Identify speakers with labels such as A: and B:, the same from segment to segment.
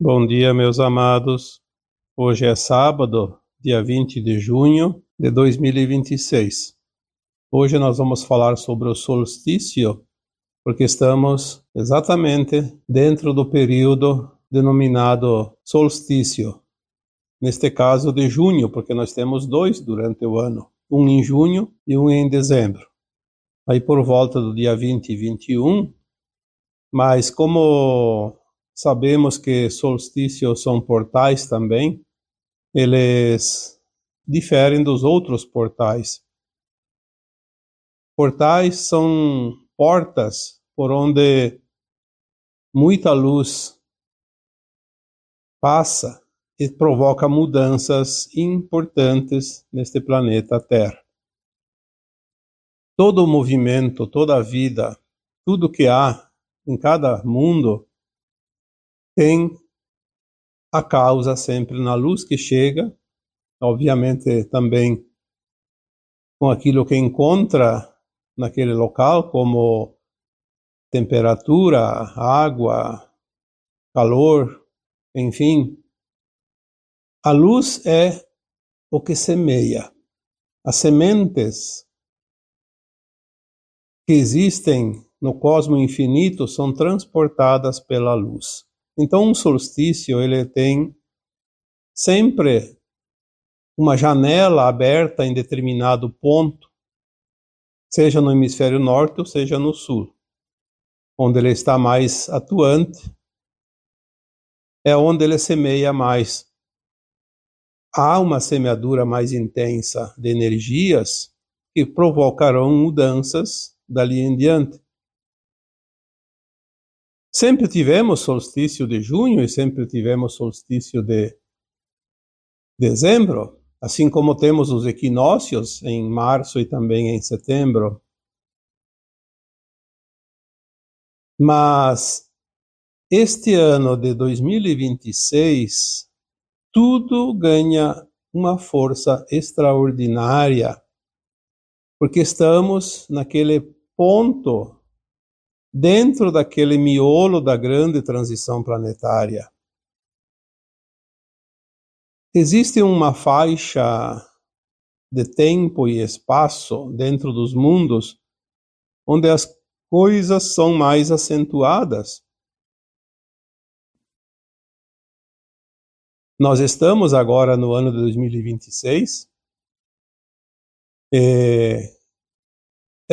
A: Bom dia, meus amados. Hoje é sábado, dia 20 de junho de 2026. Hoje nós vamos falar sobre o solstício, porque estamos exatamente dentro do período denominado solstício. Neste caso de junho, porque nós temos dois durante o ano, um em junho e um em dezembro. Aí por volta do dia 20 e 21, mas como sabemos que solstícios são portais também, eles diferem dos outros portais. Portais são portas por onde muita luz passa e provoca mudanças importantes neste planeta Terra. Todo o movimento, toda a vida, tudo que há em cada mundo tem a causa sempre na luz que chega, obviamente também com aquilo que encontra naquele local, como temperatura, água, calor, enfim. A luz é o que semeia. As sementes que existem no cosmos infinito são transportadas pela luz. Então, um solstício, ele tem sempre uma janela aberta em determinado ponto, seja no hemisfério norte ou seja no sul. Onde ele está mais atuante, é onde ele semeia mais. Há uma semeadura mais intensa de energias que provocarão mudanças dali em diante. Sempre tivemos solstício de junho e sempre tivemos solstício de dezembro, assim como temos os equinócios em março e também em setembro. Mas este ano de 2026, tudo ganha uma força extraordinária, porque estamos naquele ponto, dentro daquele miolo da grande transição planetária. Existe uma faixa de tempo e espaço dentro dos mundos onde as coisas são mais acentuadas. Nós estamos agora no ano de 2026.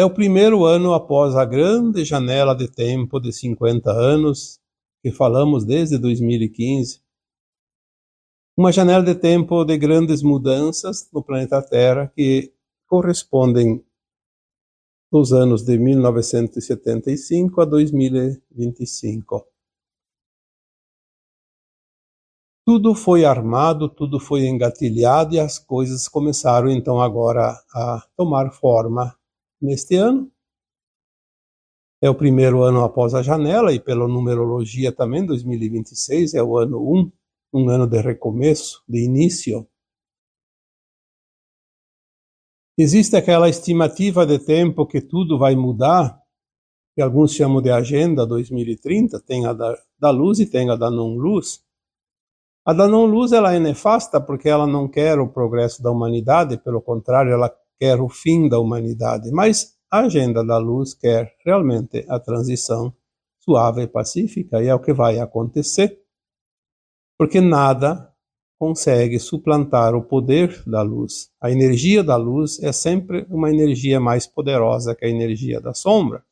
A: É o primeiro ano após a grande janela de tempo de 50 anos, que falamos desde 2015. Uma janela de tempo de grandes mudanças no planeta Terra que correspondem dos anos de 1975 a 2025. Tudo foi armado, tudo foi engatilhado e as coisas começaram então agora a tomar forma neste ano. É o primeiro ano após a janela e pela numerologia também 2026 é o ano 1, um ano de recomeço, de início. Existe aquela estimativa de tempo que tudo vai mudar, que alguns chamam de Agenda 2030, tem a da luz e tem a da não-luz. A da não-luz ela é nefasta porque ela não quer o progresso da humanidade, pelo contrário, ela quer o fim da humanidade. Mas a agenda da luz quer realmente a transição suave e pacífica, e é o que vai acontecer, porque nada consegue suplantar o poder da luz. A energia da luz é sempre uma energia mais poderosa que a energia da sombra.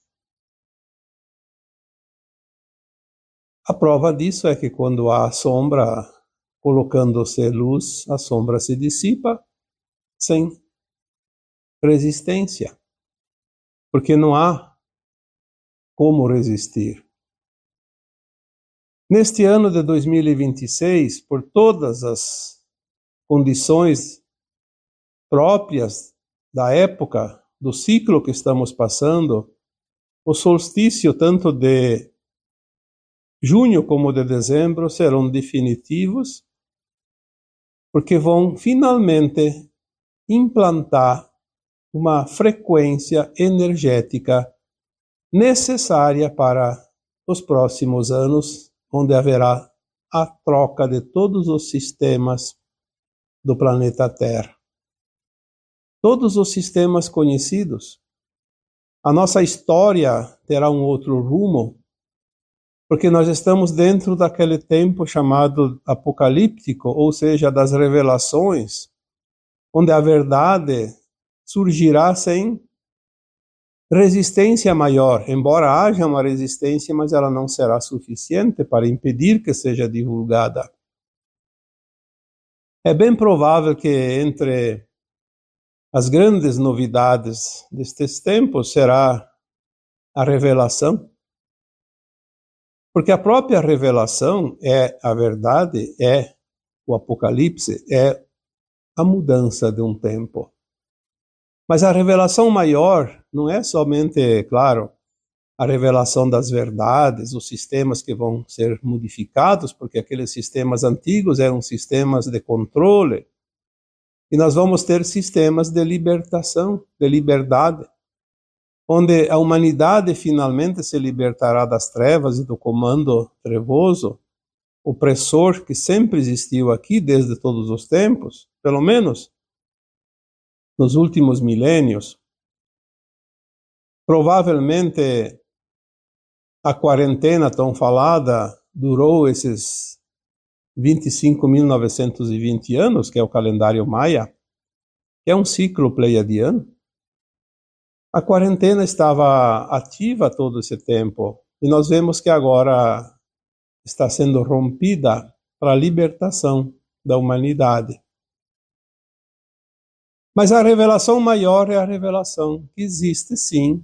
A: A prova disso é que quando há sombra colocando-se luz, a sombra se dissipa sem resistência, porque não há como resistir. Neste ano de 2026, por todas as condições próprias da época, do ciclo que estamos passando, o solstício, tanto de junho como de dezembro, serão definitivos, porque vão finalmente implantar uma frequência energética necessária para os próximos anos, onde haverá a troca de todos os sistemas do planeta Terra. Todos os sistemas conhecidos. A nossa história terá um outro rumo, porque nós estamos dentro daquele tempo chamado apocalíptico, ou seja, das revelações, onde a verdade surgirá sem resistência maior, embora haja uma resistência, mas ela não será suficiente para impedir que seja divulgada. É bem provável que entre as grandes novidades destes tempos será a revelação, porque a própria revelação é a verdade, é o Apocalipse, é a mudança de um tempo. Mas a revelação maior não é somente, claro, a revelação das verdades, os sistemas que vão ser modificados, porque aqueles sistemas antigos eram sistemas de controle, e nós vamos ter sistemas de libertação, de liberdade, onde a humanidade finalmente se libertará das trevas e do comando trevoso, opressor que sempre existiu aqui desde todos os tempos, pelo menos nos últimos milênios. Provavelmente a quarentena tão falada durou esses 25.920 anos, que é o calendário maia, que é um ciclo pleiadiano. A quarentena estava ativa todo esse tempo, e nós vemos que agora está sendo rompida para a libertação da humanidade. Mas a revelação maior é a revelação que existe, sim,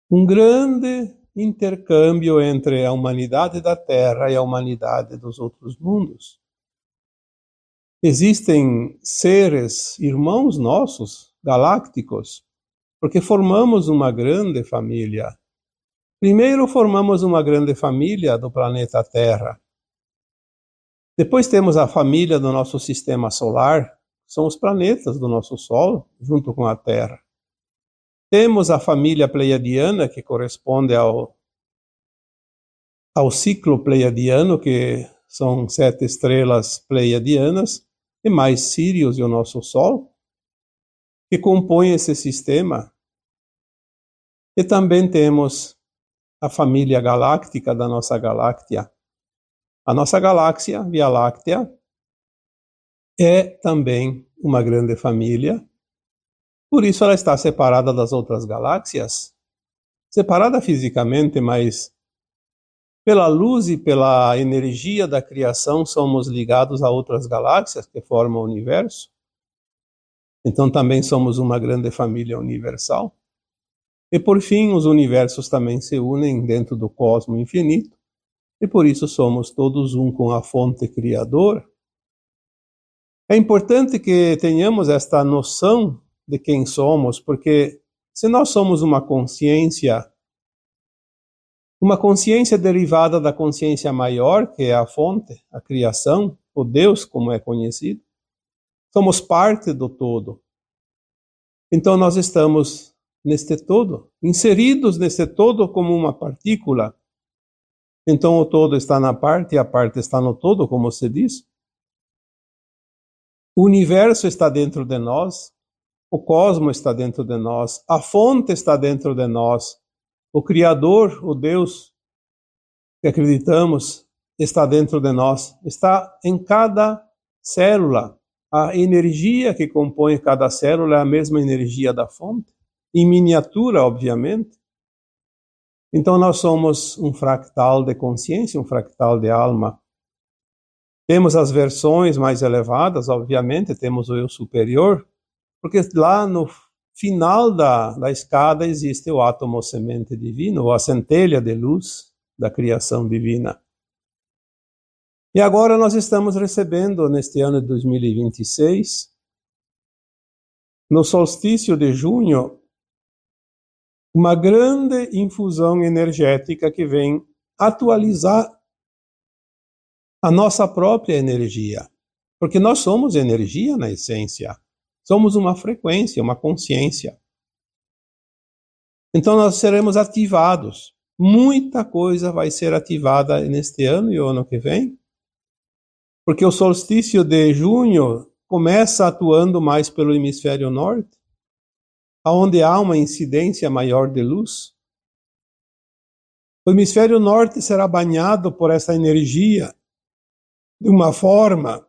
A: um grande intercâmbio entre a humanidade da Terra e a humanidade dos outros mundos. Existem seres, irmãos nossos, galácticos, porque formamos uma grande família. Primeiro formamos uma grande família do planeta Terra. Depois temos a família do nosso sistema solar, são os planetas do nosso Sol, junto com a Terra. Temos a família pleiadiana, que corresponde ao ciclo pleiadiano, que são 7 estrelas pleiadianas, e mais Sírius e o nosso Sol, que compõem esse sistema. E também temos a família galáctica da nossa galáxia. A nossa galáxia, Via Láctea, é também uma grande família. Por isso ela está separada das outras galáxias, separada fisicamente, mas pela luz e pela energia da criação somos ligados a outras galáxias que formam o universo. Então também somos uma grande família universal. E por fim, os universos também se unem dentro do cosmo infinito, e por isso somos todos um com a fonte criadora. É importante que tenhamos esta noção de quem somos, porque se nós somos uma consciência derivada da consciência maior, que é a fonte, a criação, o Deus, como é conhecido, somos parte do todo. Então nós estamos neste todo, inseridos neste todo como uma partícula. Então o todo está na parte e a parte está no todo, como se diz. O universo está dentro de nós, o cosmo está dentro de nós, a fonte está dentro de nós, o Criador, o Deus que acreditamos, está dentro de nós, está em cada célula. A energia que compõe cada célula é a mesma energia da fonte, em miniatura, obviamente. Então nós somos um fractal de consciência, um fractal de alma. Temos as versões mais elevadas, obviamente, temos o eu superior, porque lá no final da escada existe o átomo semente divino, ou a centelha de luz da criação divina. E agora nós estamos recebendo, neste ano de 2026, no solstício de junho, uma grande infusão energética que vem atualizar a nossa própria energia. Porque nós somos energia na essência. Somos uma frequência, uma consciência. Então nós seremos ativados. muita coisa vai ser ativada neste ano e o ano que vem, porque o solstício de junho começa atuando mais pelo hemisfério norte, onde há uma incidência maior de luz. O hemisfério norte será banhado por essa energia de uma forma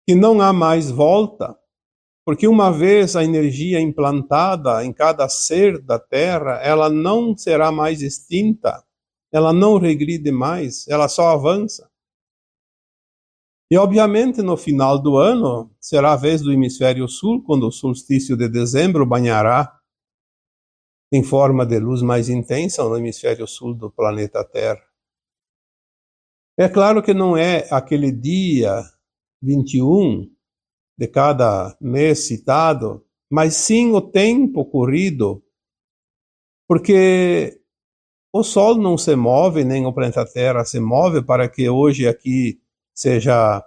A: que não há mais volta, porque uma vez a energia implantada em cada ser da Terra, ela não será mais extinta, ela não regride mais, ela só avança. E obviamente no final do ano será a vez do hemisfério sul, quando o solstício de dezembro banhará em forma de luz mais intensa no hemisfério sul do planeta Terra. É claro que não é aquele dia 21 de cada mês citado, mas sim o tempo corrido, porque o Sol não se move, nem o planeta Terra se move para que hoje aqui seja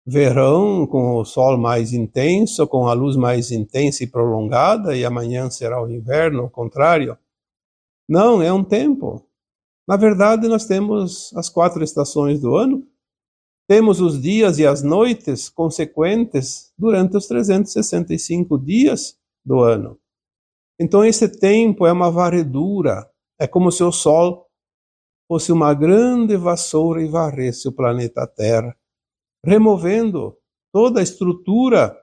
A: verão, com o Sol mais intenso, com a luz mais intensa e prolongada, e amanhã será o inverno, ao contrário. Não, é um tempo. Na verdade, nós temos as 4 estações do ano, temos os dias e as noites consequentes durante os 365 dias do ano. Então, esse tempo é uma varredura. É como se o Sol fosse uma grande vassoura e varresse o planeta Terra, removendo toda a estrutura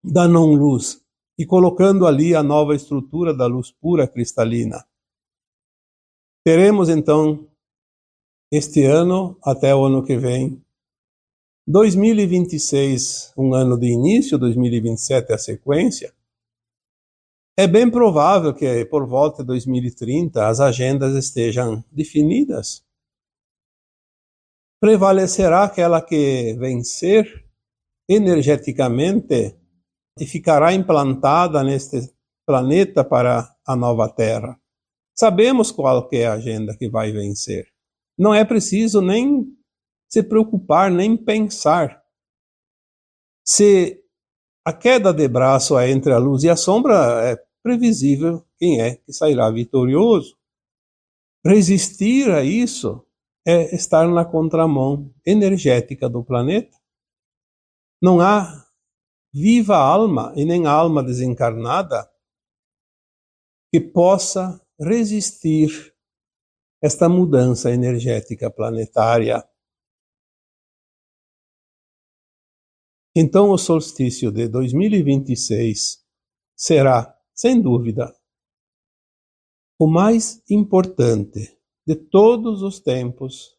A: da não-luz e colocando ali a nova estrutura da luz pura cristalina. Teremos, então, este ano, até o ano que vem, 2026, um ano de início, 2027 a sequência. É bem provável que por volta de 2030 as agendas estejam definidas. Prevalecerá aquela que vencer energeticamente e ficará implantada neste planeta para a nova Terra. Sabemos qual que é a agenda que vai vencer. Não é preciso nem se preocupar, nem pensar. Se a queda de braço é entre a luz e a sombra, é previsível quem é que sairá vitorioso. Resistir a isso é estar na contramão energética do planeta. Não há viva alma e nem alma desencarnada que possa resistir esta mudança energética planetária. Então, o solstício de 2026 será, sem dúvida, o mais importante de todos os tempos,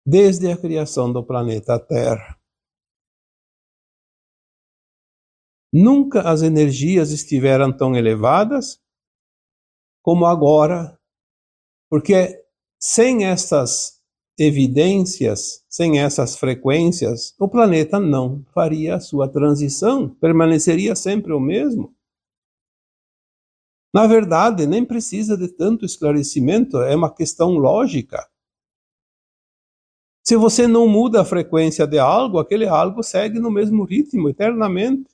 A: desde a criação do planeta Terra. Nunca as energias estiveram tão elevadas como agora, porque sem essas evidências, sem essas frequências, o planeta não faria a sua transição, permaneceria sempre o mesmo. Na verdade, nem precisa de tanto esclarecimento, é uma questão lógica. Se você não muda a frequência de algo, aquele algo segue no mesmo ritmo eternamente.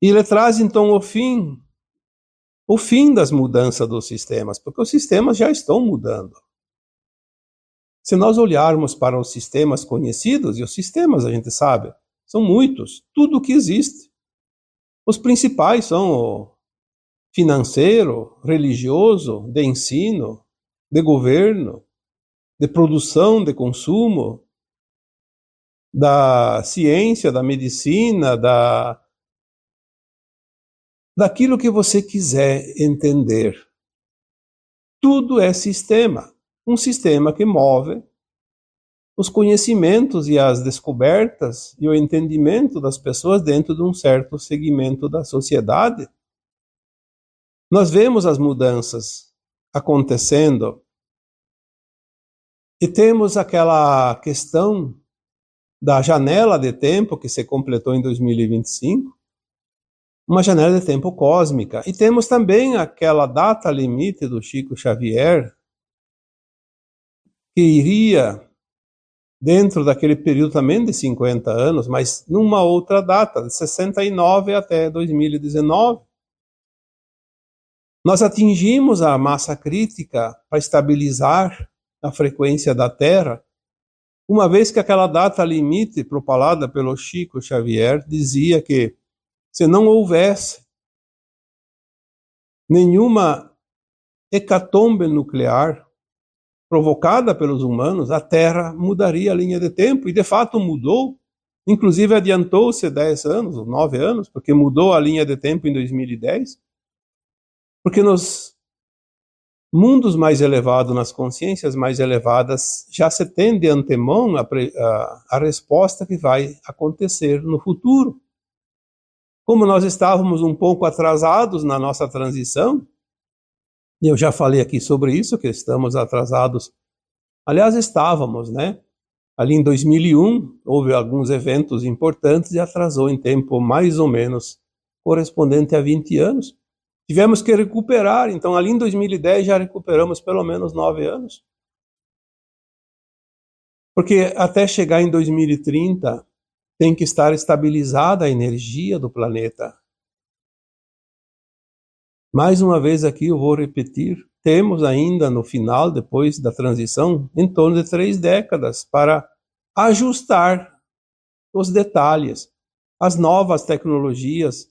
A: E ele traz então o fim das mudanças dos sistemas, porque os sistemas já estão mudando. Se nós olharmos para os sistemas conhecidos, e os sistemas a gente sabe, são muitos, tudo que existe. Os principais são o financeiro, religioso, de ensino, de governo, de produção, de consumo, da ciência, da medicina, daquilo que você quiser entender. Tudo é sistema. Um sistema que move os conhecimentos e as descobertas e o entendimento das pessoas dentro de um certo segmento da sociedade. Nós vemos as mudanças acontecendo e temos aquela questão da janela de tempo que se completou em 2025, uma janela de tempo cósmica. E temos também aquela data limite do Chico Xavier, que iria dentro daquele período também de 50 anos, mas numa outra data, de 69 até 2019. Nós atingimos a massa crítica para estabilizar a frequência da Terra, uma vez que aquela data limite propalada pelo Chico Xavier dizia que se não houvesse nenhuma hecatombe nuclear provocada pelos humanos, a Terra mudaria a linha de tempo, e de fato mudou. Inclusive adiantou-se 10 anos, ou 9 anos, porque mudou a linha de tempo em 2010. Porque nos mundos mais elevados, nas consciências mais elevadas, já se tem de antemão a resposta que vai acontecer no futuro. Como nós estávamos um pouco atrasados na nossa transição, e eu já falei aqui sobre isso, que estamos atrasados. Aliás, estávamos, né? Ali em 2001, houve alguns eventos importantes e atrasou em tempo mais ou menos correspondente a 20 anos. Tivemos que recuperar, então ali em 2010 já recuperamos pelo menos 9 anos. Porque até chegar em 2030, tem que estar estabilizada a energia do planeta. Mais uma vez aqui eu vou repetir, temos ainda no final, depois da transição, em torno de 3 décadas para ajustar os detalhes, as novas tecnologias.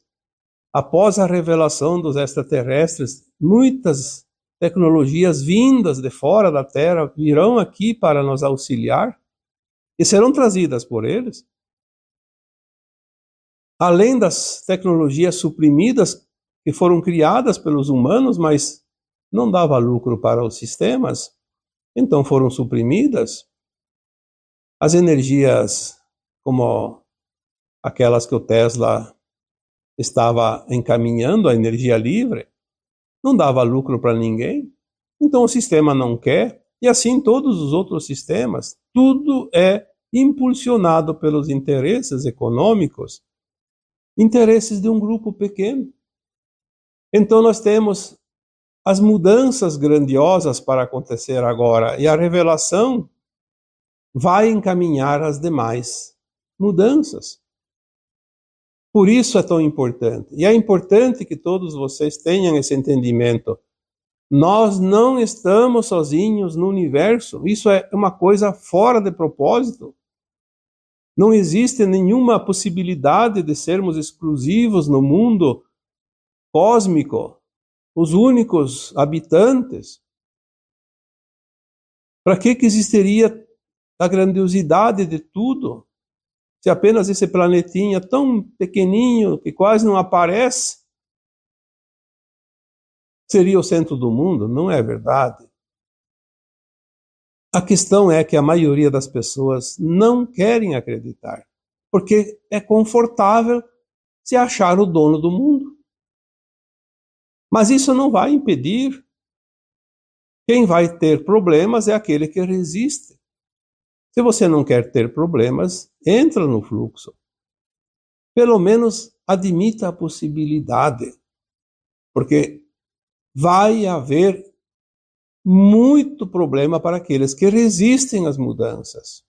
A: Após a revelação dos extraterrestres, muitas tecnologias vindas de fora da Terra virão aqui para nos auxiliar e serão trazidas por eles. Além das tecnologias suprimidas que foram criadas pelos humanos, mas não dava lucro para os sistemas, então foram suprimidas. As energias como aquelas que o Tesla estava encaminhando, a energia livre, não dava lucro para ninguém, então o sistema não quer, e assim todos os outros sistemas, tudo é impulsionado pelos interesses econômicos, interesses de um grupo pequeno. Então nós temos as mudanças grandiosas para acontecer agora, e a revelação vai encaminhar as demais mudanças. Por isso é tão importante. E é importante que todos vocês tenham esse entendimento. Nós não estamos sozinhos no universo. Isso é uma coisa fora de propósito. Não existe nenhuma possibilidade de sermos exclusivos no mundo cósmico, os únicos habitantes. Para que existiria a grandiosidade de tudo, se apenas esse planetinha tão pequenininho, que quase não aparece, seria o centro do mundo? Não é verdade. A questão é que a maioria das pessoas não querem acreditar, porque é confortável se achar o dono do mundo. Mas isso não vai impedir. Quem vai ter problemas é aquele que resiste. Se você não quer ter problemas, entra no fluxo. Pelo menos admita a possibilidade, porque vai haver muito problema para aqueles que resistem às mudanças.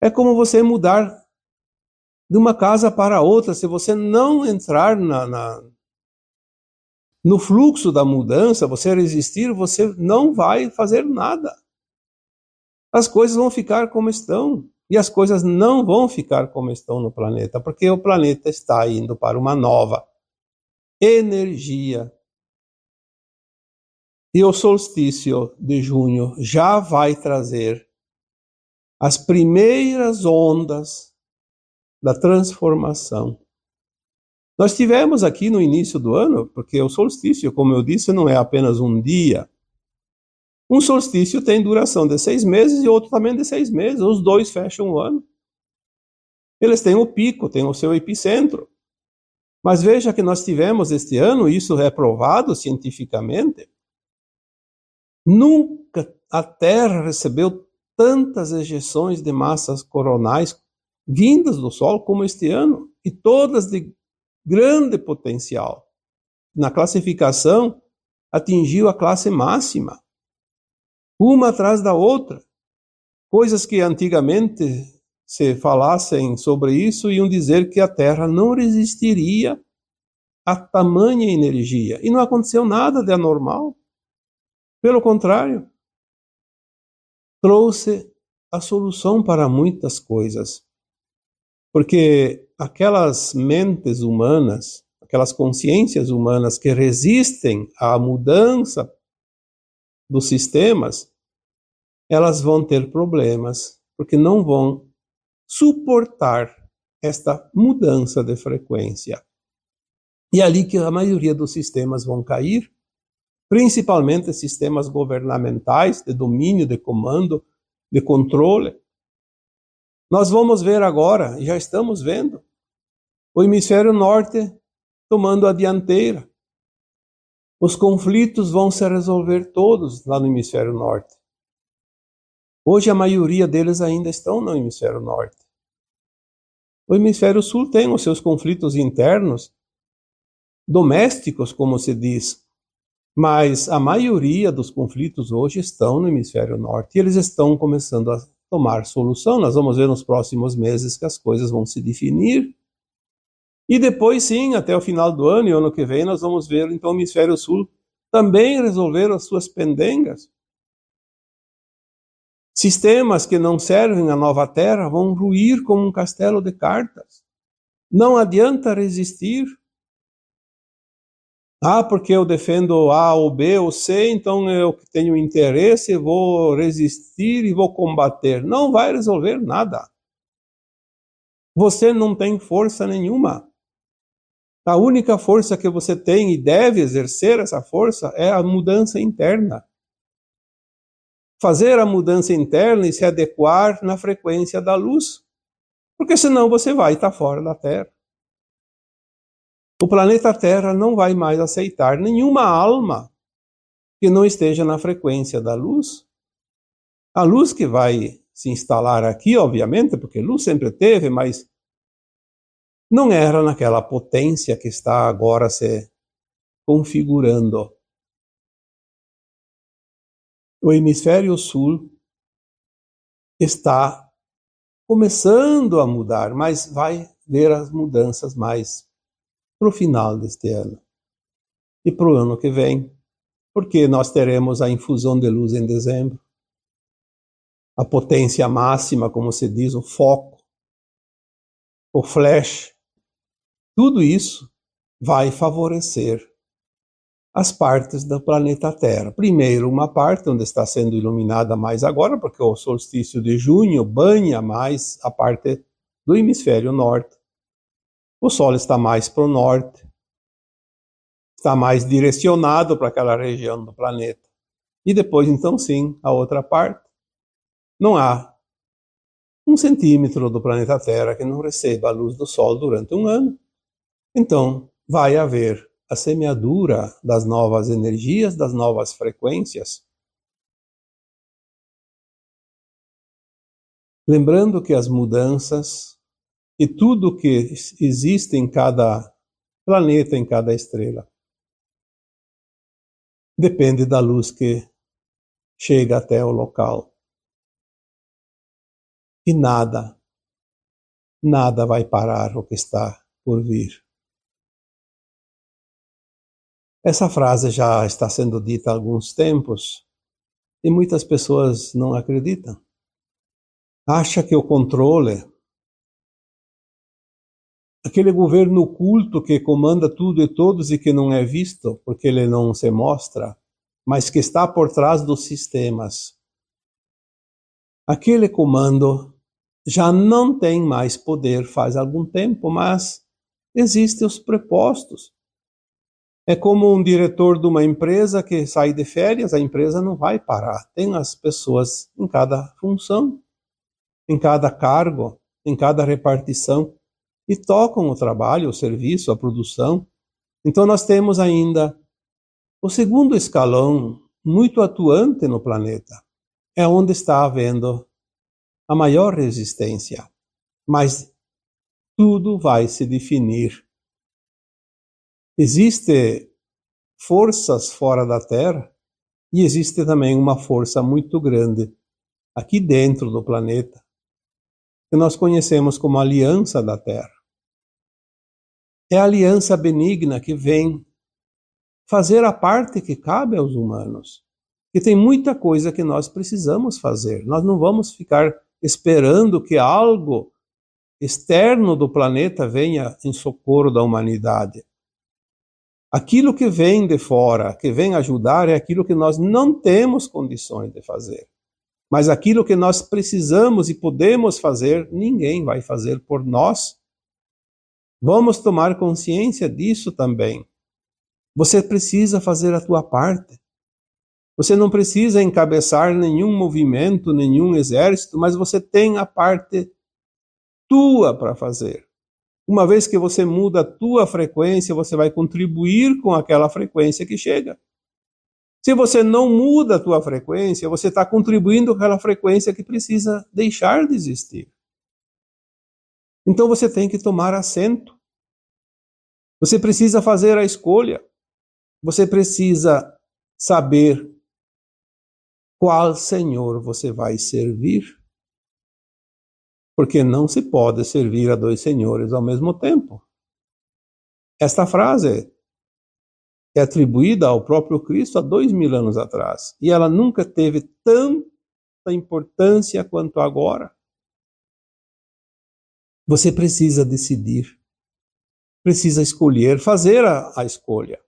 A: É como você mudar de uma casa para outra. Se você não entrar no fluxo da mudança, você resistir, você não vai fazer nada. As coisas vão ficar como estão. E as coisas não vão ficar como estão no planeta, porque o planeta está indo para uma nova energia. E o solstício de junho já vai trazer as primeiras ondas da transformação. Nós tivemos aqui no início do ano, porque o solstício, como eu disse, não é apenas um dia. Um solstício tem duração de 6 meses e outro também de 6 meses. Os dois fecham o ano. Eles têm o pico, têm o seu epicentro. Mas veja que nós tivemos este ano, isso é provado cientificamente, nunca a Terra recebeu tantas ejeções de massas coronais vindas do Sol como este ano, e todas de grande potencial. Na classificação, atingiu a classe máxima, uma atrás da outra. Coisas que antigamente, se falassem sobre isso, iam dizer que a Terra não resistiria a tamanha energia. E não aconteceu nada de anormal. Pelo contrário, trouxe a solução para muitas coisas. Porque aquelas mentes humanas, aquelas consciências humanas que resistem à mudança dos sistemas, elas vão ter problemas, porque não vão suportar esta mudança de frequência. E é ali que a maioria dos sistemas vão cair, principalmente sistemas governamentais, de domínio, de comando, de controle. Nós vamos ver agora, e já estamos vendo, o hemisfério norte tomando a dianteira. Os conflitos vão se resolver todos lá no hemisfério norte. Hoje a maioria deles ainda estão no hemisfério norte. O hemisfério sul tem os seus conflitos internos, domésticos, como se diz, mas a maioria dos conflitos hoje estão no hemisfério norte e eles estão começando a tomar solução. Nós vamos ver nos próximos meses que as coisas vão se definir. E depois, sim, até o final do ano e ano que vem, nós vamos ver então o hemisfério sul também resolver as suas pendengas. Sistemas que não servem à nova terra vão ruir como um castelo de cartas. Não adianta resistir. Porque eu defendo A ou B ou C, então eu tenho interesse, vou resistir e vou combater. Não vai resolver nada. Você não tem força nenhuma. A única força que você tem e deve exercer essa força é a mudança interna. Fazer a mudança interna e se adequar na frequência da luz. Porque senão você vai estar fora da Terra. O planeta Terra não vai mais aceitar nenhuma alma que não esteja na frequência da luz. A luz que vai se instalar aqui, obviamente, porque luz sempre teve, mas não era naquela potência que está agora se configurando. O hemisfério sul está começando a mudar, mas vai ver as mudanças mais para o final deste ano e para o ano que vem, porque nós teremos a infusão de luz em dezembro, a potência máxima, como se diz, o foco, o flash, tudo isso vai favorecer as partes do planeta Terra. Primeiro, uma parte onde está sendo iluminada mais agora, porque o solstício de junho banha mais a parte do hemisfério norte. O Sol está mais para o norte, está mais direcionado para aquela região do planeta. E depois, então, sim, a outra parte. Não há 1 centímetro do planeta Terra que não receba a luz do Sol durante um ano. Então, vai haver a semeadura das novas energias, das novas frequências. Lembrando que as mudanças e tudo que existe em cada planeta, em cada estrela, depende da luz que chega até o local. E nada vai parar o que está por vir. Essa frase já está sendo dita há alguns tempos e muitas pessoas não acreditam. Acha que o controle, aquele governo oculto que comanda tudo e todos e que não é visto porque ele não se mostra, mas que está por trás dos sistemas, aquele comando já não tem mais poder faz algum tempo, mas existem os prepostos. É como um diretor de uma empresa que sai de férias, a empresa não vai parar. Tem as pessoas em cada função, em cada cargo, em cada repartição, e tocam o trabalho, o serviço, a produção. Então nós temos ainda o segundo escalão muito atuante no planeta. É onde está havendo a maior resistência. Mas tudo vai se definir. Existem forças fora da Terra e existe também uma força muito grande aqui dentro do planeta, que nós conhecemos como Aliança da Terra. É a aliança benigna que vem fazer a parte que cabe aos humanos. E tem muita coisa que nós precisamos fazer. Nós não vamos ficar esperando que algo externo do planeta venha em socorro da humanidade. Aquilo que vem de fora, que vem ajudar, é aquilo que nós não temos condições de fazer. Mas aquilo que nós precisamos e podemos fazer, ninguém vai fazer por nós. Vamos tomar consciência disso também. Você precisa fazer a tua parte. Você não precisa encabeçar nenhum movimento, nenhum exército, mas você tem a parte tua para fazer. Uma vez que você muda a tua frequência, você vai contribuir com aquela frequência que chega. Se você não muda a tua frequência, você está contribuindo com aquela frequência que precisa deixar de existir. Então você tem que tomar assento. Você precisa fazer a escolha. Você precisa saber qual Senhor você vai servir. Porque não se pode servir a dois senhores ao mesmo tempo. Esta frase é atribuída ao próprio Cristo há 2000 anos atrás. E ela nunca teve tanta importância quanto agora. Você precisa decidir. Precisa escolher, fazer a escolha.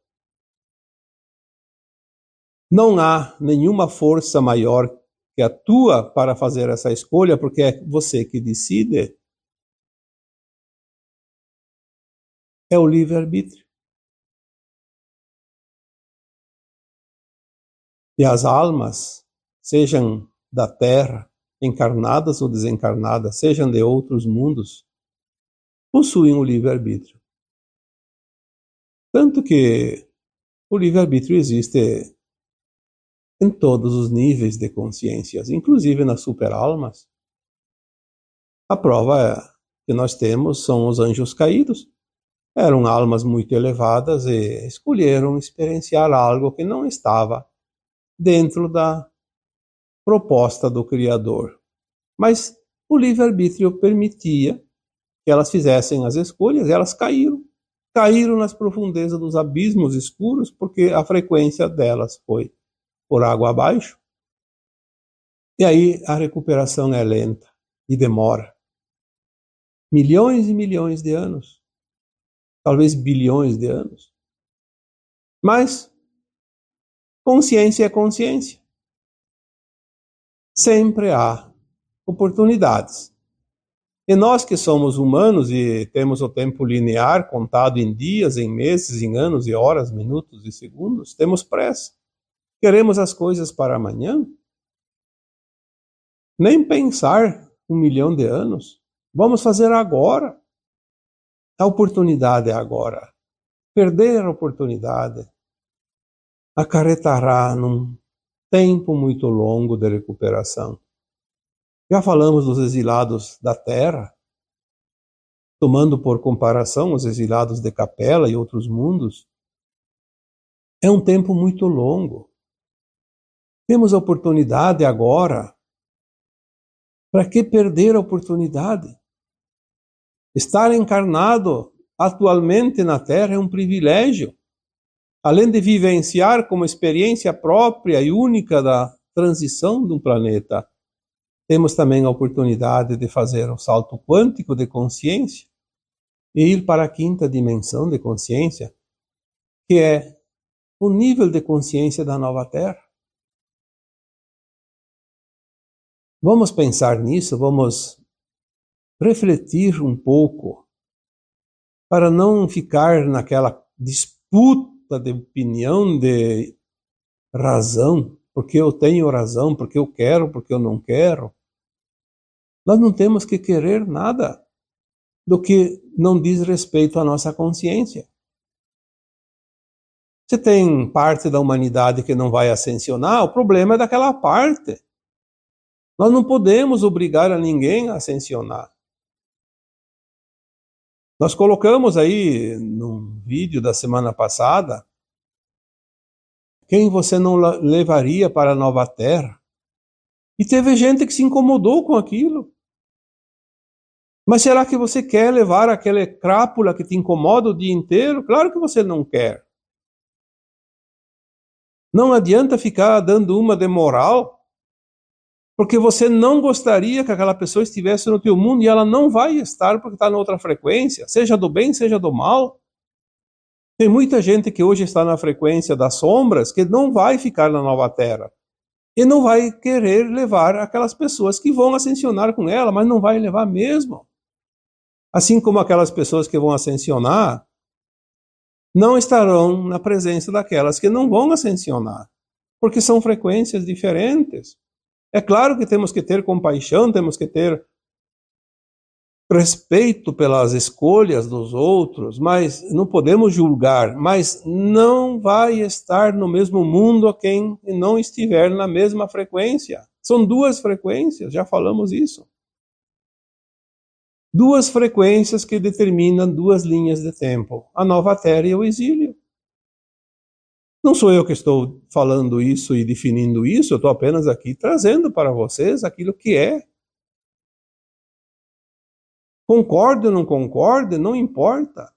A: Não há nenhuma força maior que atua para fazer essa escolha, porque é você que decide. É o livre-arbítrio. E as almas, sejam da Terra, encarnadas ou desencarnadas, sejam de outros mundos, possuem o livre-arbítrio. Tanto que o livre-arbítrio existe em todos os níveis de consciências, inclusive nas superalmas. A prova que nós temos são os anjos caídos. Eram almas muito elevadas e escolheram experienciar algo que não estava dentro da proposta do Criador. Mas o livre-arbítrio permitia que elas fizessem as escolhas, e elas caíram. Caíram nas profundezas dos abismos escuros, porque a frequência delas foi por água abaixo. E aí a recuperação é lenta e demora. Milhões e milhões de anos. Talvez bilhões de anos. Mas consciência é consciência. Sempre há oportunidades. E nós que somos humanos e temos o tempo linear contado em dias, em meses, em anos e horas, minutos e segundos, temos pressa. Queremos as coisas para amanhã? Nem pensar 1 milhão de anos. Vamos fazer agora. A oportunidade é agora. Perder a oportunidade acarretará num tempo muito longo de recuperação. Já falamos dos exilados da Terra, tomando por comparação os exilados de Capela e outros mundos. É um tempo muito longo. Temos a oportunidade agora. Para que perder a oportunidade? Estar encarnado atualmente na Terra é um privilégio. Além de vivenciar como experiência própria e única da transição de um planeta, temos também a oportunidade de fazer um salto quântico de consciência e ir para a 5ª dimensão de consciência, que é o nível de consciência da nova Terra. Vamos pensar nisso, vamos refletir um pouco, para não ficar naquela disputa de opinião, de razão, porque eu tenho razão, porque eu quero, porque eu não quero. Nós não temos que querer nada do que não diz respeito à nossa consciência. Se tem parte da humanidade que não vai ascensionar, o problema é daquela parte. Nós não podemos obrigar a ninguém a ascensionar. Nós colocamos aí no vídeo da semana passada quem você não levaria para a nova Terra. E teve gente que se incomodou com aquilo. Mas será que você quer levar aquela crápula que te incomoda o dia inteiro? Claro que você não quer. Não adianta ficar dando uma de moral, porque você não gostaria que aquela pessoa estivesse no teu mundo e ela não vai estar porque está em outra frequência, seja do bem, seja do mal. Tem muita gente que hoje está na frequência das sombras que não vai ficar na nova terra e não vai querer levar aquelas pessoas que vão ascensionar com ela, mas não vai levar mesmo. Assim como aquelas pessoas que vão ascensionar não estarão na presença daquelas que não vão ascensionar, porque são frequências diferentes. É claro que temos que ter compaixão, temos que ter respeito pelas escolhas dos outros, mas não podemos julgar, mas não vai estar no mesmo mundo a quem não estiver na mesma frequência. São duas frequências, já falamos isso. Duas frequências que determinam duas linhas de tempo, a nova terra e o exílio. Não sou eu que estou falando isso e definindo isso, eu estou apenas aqui trazendo para vocês aquilo que é. Concorde ou não concorde, não importa.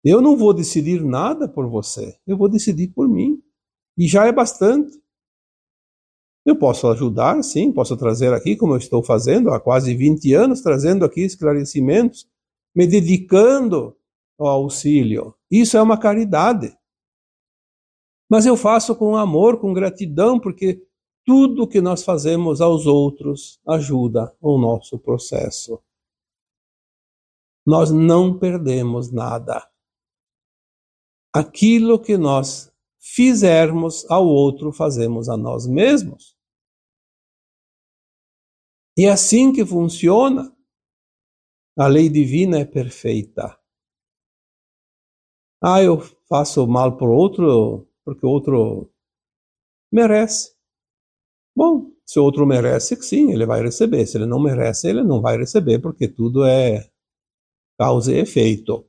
A: Eu não vou decidir nada por você, eu vou decidir por mim. E já é bastante. Eu posso ajudar, sim, posso trazer aqui, como eu estou fazendo há quase 20 anos, trazendo aqui esclarecimentos, me dedicando ao auxílio. Isso é uma caridade. Mas eu faço com amor, com gratidão, porque tudo que nós fazemos aos outros ajuda o nosso processo. Nós não perdemos nada. Aquilo que nós fizermos ao outro, fazemos a nós mesmos. E é assim que funciona. A lei divina é perfeita. Eu faço mal para o outro porque o outro merece. Bom, se o outro merece, sim, ele vai receber. Se ele não merece, ele não vai receber, porque tudo é causa e efeito.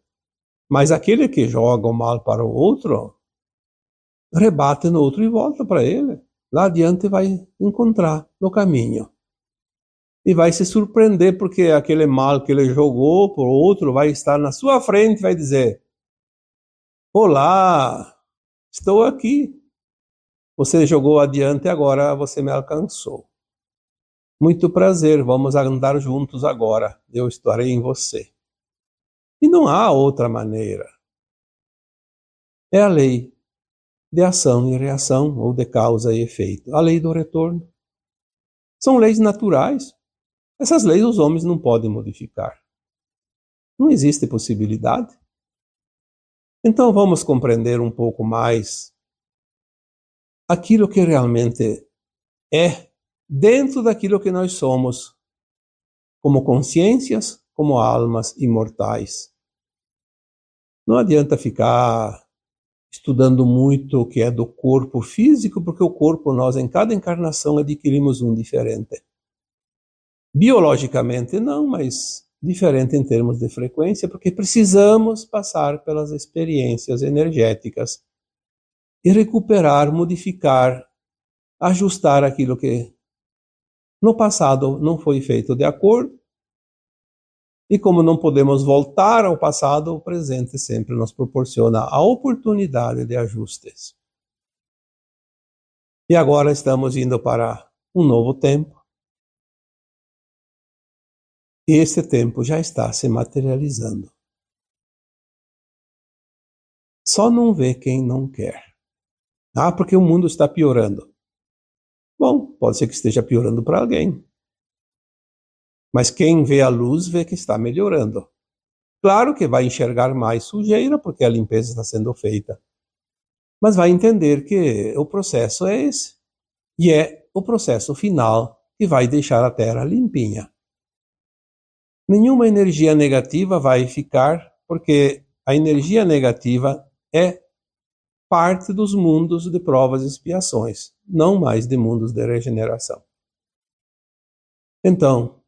A: Mas aquele que joga o mal para o outro, rebate no outro e volta para ele. Lá adiante vai encontrar no caminho. E vai se surpreender, porque aquele mal que ele jogou para o outro vai estar na sua frente e vai dizer: olá, estou aqui. Você jogou adiante, agora você me alcançou. Muito prazer, vamos andar juntos agora. Eu estarei em você. E não há outra maneira. É a lei de ação e reação, ou de causa e efeito. A lei do retorno. São leis naturais. Essas leis os homens não podem modificar. Não existe possibilidade. Então vamos compreender um pouco mais aquilo que realmente é dentro daquilo que nós somos, como consciências, como almas imortais. Não adianta ficar estudando muito o que é do corpo físico, porque o corpo nós em cada encarnação adquirimos um diferente. Biologicamente não, mas diferente em termos de frequência, porque precisamos passar pelas experiências energéticas e recuperar, modificar, ajustar aquilo que no passado não foi feito de acordo. E como não podemos voltar ao passado, o presente sempre nos proporciona a oportunidade de ajustes. E agora estamos indo para um novo tempo. E esse tempo já está se materializando. Só não vê quem não quer. Porque o mundo está piorando. Bom, pode ser que esteja piorando para alguém. Mas quem vê a luz vê que está melhorando. Claro que vai enxergar mais sujeira, porque a limpeza está sendo feita. Mas vai entender que o processo é esse. E é o processo final que vai deixar a Terra limpinha. Nenhuma energia negativa vai ficar, porque a energia negativa é parte dos mundos de provas e expiações, não mais de mundos de regeneração. Então,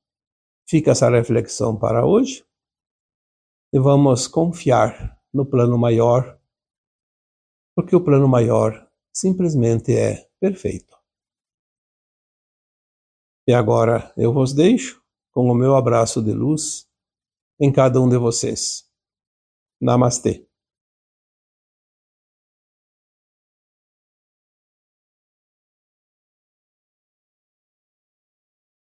A: fica essa reflexão para hoje e vamos confiar no plano maior, porque o plano maior simplesmente é perfeito. E agora eu vos deixo com o meu abraço de luz em cada um de vocês. Namastê.